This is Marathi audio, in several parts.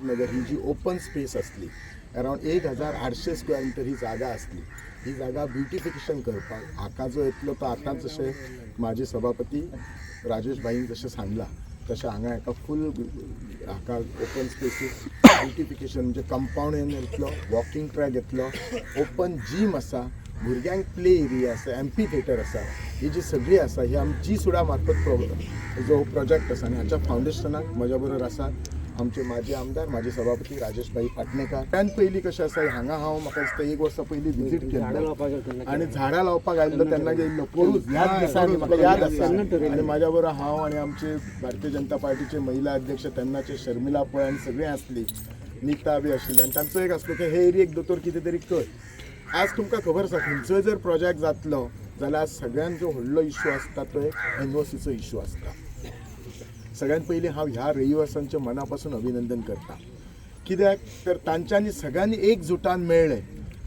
नगर ही जी ओपन स्पेस असली अराउंड 1800 स्क्वेअर मीटर ही जागा असली ही जागा ब्युटिफिकेशन करपाक हाका जो येतलो तो आतांच जशें माझे सभापती राजेश भाईन जशें सांगला तशें हांगा एका फूल हाका ओपन स्पेसीस ब्युटिफिकेशन म्हणजे कंपाउंड येतलो वॉकिंग ट्रॅक येतलो ओपन जीम आसा भुरग्यांक प्ले एरिया आसा एम्पी थिएटर आसा ही जी सगळी आसा ही आमी जी सुडा मार्फत जो प्रोजेक्ट आसा आनी हाच्या फाउंडेशनाक म्हज्या बरोबर आसा आमचे माजी आमदार माजी सभापती राजेशभाई पाटणेकर त्यान पयलीं कशें आसा हांगा हांव म्हाका दिसता 1 वर्सा पयलीं विजीट केल्लो आनी झाडां लावपाक आयिल्लो तेन्ना गेल्लो पोरूच ह्याच दिसांनी म्हाका याद आसा आनी म्हाज्या बरोबर हांव आनी आमचे भारतीय जनता पार्टीचे महिला अध्यक्ष तेन्नाचे शर्मिला पळय आनी सगळीं आसली नीता बी आशिल्ली आनी तांचो एक आसलो की हे एरियेक दोतोर कितें तरी कर आज तुमकां खबर आसा खंयचोय जर प्रोजेक्ट जातलो जाल्यार सगळ्यान जो व्हडलो इश्यू आसता तो एक एनओसीचो इश्यू आसता सगळ्यात पयलीं हांव ह्या रहिवाशांचें मनापासून अभिनंदन करता कित्याक तर तांच्यांनी सगळ्यांनी एकजुटान मेळ्ळे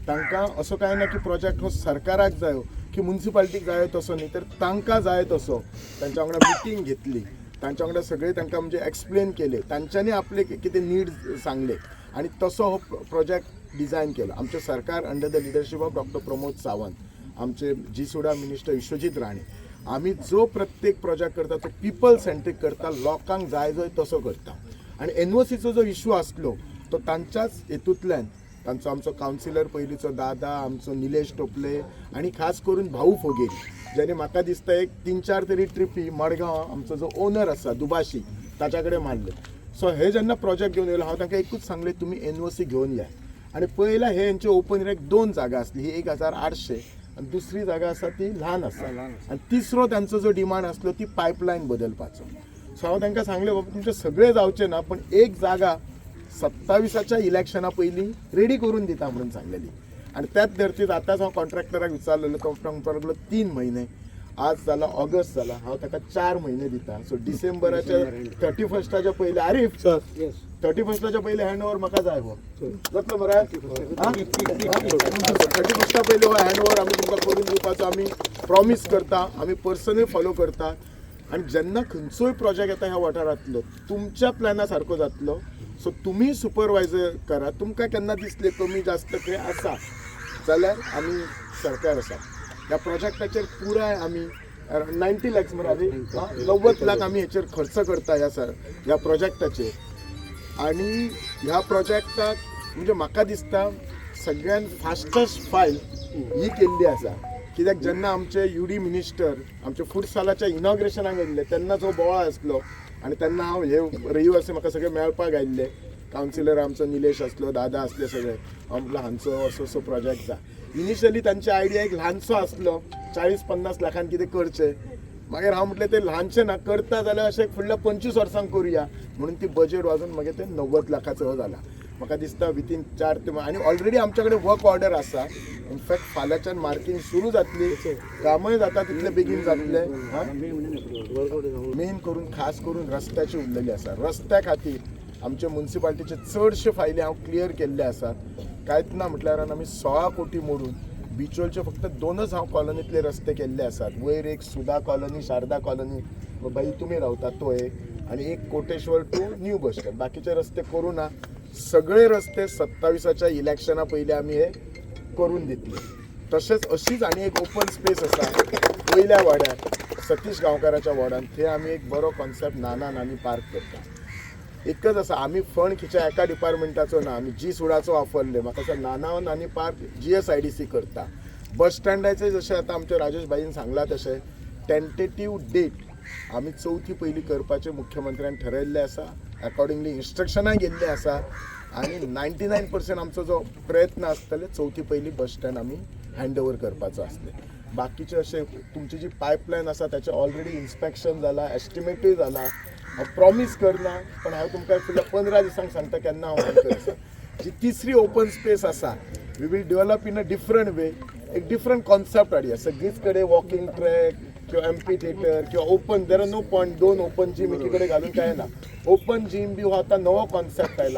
तांकां असो काय ना की प्रोजेक्ट हो सरकाराक जायो की म्युनिसिपालिटीक जायो तसो न्ही तर तांकां जाय तसो तांच्या वांगडा मिटींग घेतली तांच्या वांगडा सगळे तांकां म्हणजे एक्सप्लेन केले तांच्यांनी आपले कितें नीड सांगले आनी तसो हो प्रोजेक्ट डिझायन केलो आमचें सरकार under the leadership of doctor Pramod Sawant आमचे जी सुडा मिनिस्टर विश्वजीत राणे आम्ही जो प्रत्येक प्रोजेक्ट करता तो पीपल सेंट्रीक करता लोकांक जाय जय तसो करता आणि एनओसीचो जो इश्यू आसलो तो तांच्याच हेतूंतल्यान तांचो आमचो कावन्सिलर पयलींचो दादा आमचो निलेश टोपले आणि खास करून भाऊ फोगेरी ज्याने म्हाका दिसता एक 3-4 तरी ट्रिपी मडगांव आमचो जो ओनर आसा दुबाशी ताच्या कडेन मारले सो हे जेन्ना प्रोजेक्ट घेवन येयलो हांव तांकां एकूच सांगलें तुमी एनओसी घेवन या आणि पयला हे हेंचे ओपन एरियाक 2 जागा आसली ही 1800 आणि दुसरी जागा आसा ती ल्हान आसा आणि तिसरो त्यांचो जो डिमांड आसलो ती पायपलायन बदलपाचो सो हांव तांकां सांगलें बाबा तुमचें सगळें जावचें ना पण एक जागा 27च्या इलेक्शना पयलीं रेडी करून दिता म्हणून सांगलेली आणि त्याच धर्तीत आतांच हांव कॉन्ट्रॅक्टराक विचारलेलो तो म्हणपाक लागलो 3 म्हयने आज जाला ऑगस्ट जाला हांव ताका 4 म्हयने दिता सो डिसेंबराच्या 31च्या पयलीं आरिफ सर 31च्या पयलीं हँड ओवर म्हाका जाय हो जातलो मरे 31च्या पयलीं हो हँड ओवर आमी तुमकां करून दिवपाचो आमी प्रॉमीस करता आमी पर्सनली फॉलो करता आनी जेन्ना खंयचोय प्रोजेक्ट येता ह्या वाठारांतलो तुमच्या प्लॅना सारको जातलो सो तुमी सुपरवायझर करा तुमकां केन्ना दिसले कमी जास्त खंय आसा जाल्यार आमी सरकार आसा ह्या प्रोजेक्टाचेर पुराय आमी 90 लॅक्स म्हणजे 90 लाख आमी हेचेर खर्च करता ह्या प्रोजेक्टाचेर आणि ह्या प्रोजेक्टाक म्हणजे म्हाका दिसता सगळ्यात फास्टस्ट फायल ही केल्ली आसा कित्याक जेन्ना आमचे युडी मिनिस्टर आमचे फुटसालाच्या इनॉग्रेशनाक गेल्ले तेन्ना जो बोवाळ आसलो आणि तेन्ना हांव हे रविवासी म्हाका सगळे मेळपाक आयिल्ले कावन्सिलर आमचो निलेश आसलो दादा आसले सगळे म्हटलं हांचो असो प्रोजेक्ट जा इनिशियली तांची आयडिया एक ल्हानसो आसलो 40-50 लाखान कितें करचें मागीर हांव म्हटलें तें ल्हानशें ना करता जाल्यार अशें फुडल्या 25 वर्सांक करुया म्हणून ती बजेट वाजून मागीर तें 90 लाखाचो हो जाला म्हाका दिसता विथीन 4 ते आनी ऑलरेडी आमच्या कडेन वर्क ऑर्डर आसा इनफॅक्ट फाल्यांच्यान मार्किंग सुरू जातली कामय जाता तितले बेगीन जातले मेन करून खास करून रस्त्याची उरलेली आसा रस्त्या खातीर आमचे म्युनिसिपालिटीचे चडशे फायली हांव क्लियर केल्ले आसात कांयच ना म्हटल्यार आमी 16 कोटी मोडून बिचोलचे फक्त 2च हांव कॉलनीतले रस्ते केल्ले आसात वयर एक सुधा कॉलनी शारदा कॉलनी बाई तुमी रावतात तो एक आणि एक Koteshwar to new bus stand बाकीचे रस्ते करू ना सगळे रस्ते 27च्या इलेक्शना पयलीं आमी हे करून दितले तशेंच अशीच आनी एक ओपन स्पेस आसा पयल्या वाड्यार सतीश गांवकाराच्या वॉर्डान थंय आमी एक बरो कॉन्सेप्ट नाना नानी पार्क करता एकच आसा आमी फंड खंयच्या एका डिपार्टमेंटाचो ना आमी जी सुडाचो वापरले म्हाका दिसता नाना नानी पार्क GSIDC करता बस स्टँडाचे जशें आतां आमच्या राजेश भाईन सांगला तशें टेंटेटिव्ह डेट आमी 4थी पयलीं करपाचें मुख्यमंत्र्यान ठरयल्लें आसा अकॉर्डिंगली इन्स्ट्रक्शनां गेल्लीं आसा आनी 99% आमचो जो प्रयत्न आसतले 4थी पयलीं बस स्टँड आमी हँड ओवर करपाचो आसलें बाकीचे अशें तुमची जी पायपलायन आसा त्याचें ऑलरेडी इन्स्पेक्शन जाला एस्टिमेटूय जाला हांव प्रॉमीस करना पण हांव तुमकां फुडल्या 15 दिसांक सांगता केन्ना हांव करता जी तिसरी ओपन स्पेस आसा we will develop in a different way एक डिफरंट कॉन्सेप्ट हाडया सगळीच कडेन वॉकिंग ट्रॅक किंवा एम्पी थिएटर किंवा open there are no point 2 open gym एकी कडेन घालून काय ना ओपन जीम बी हो आतां नवो कॉन्सेप्ट आयला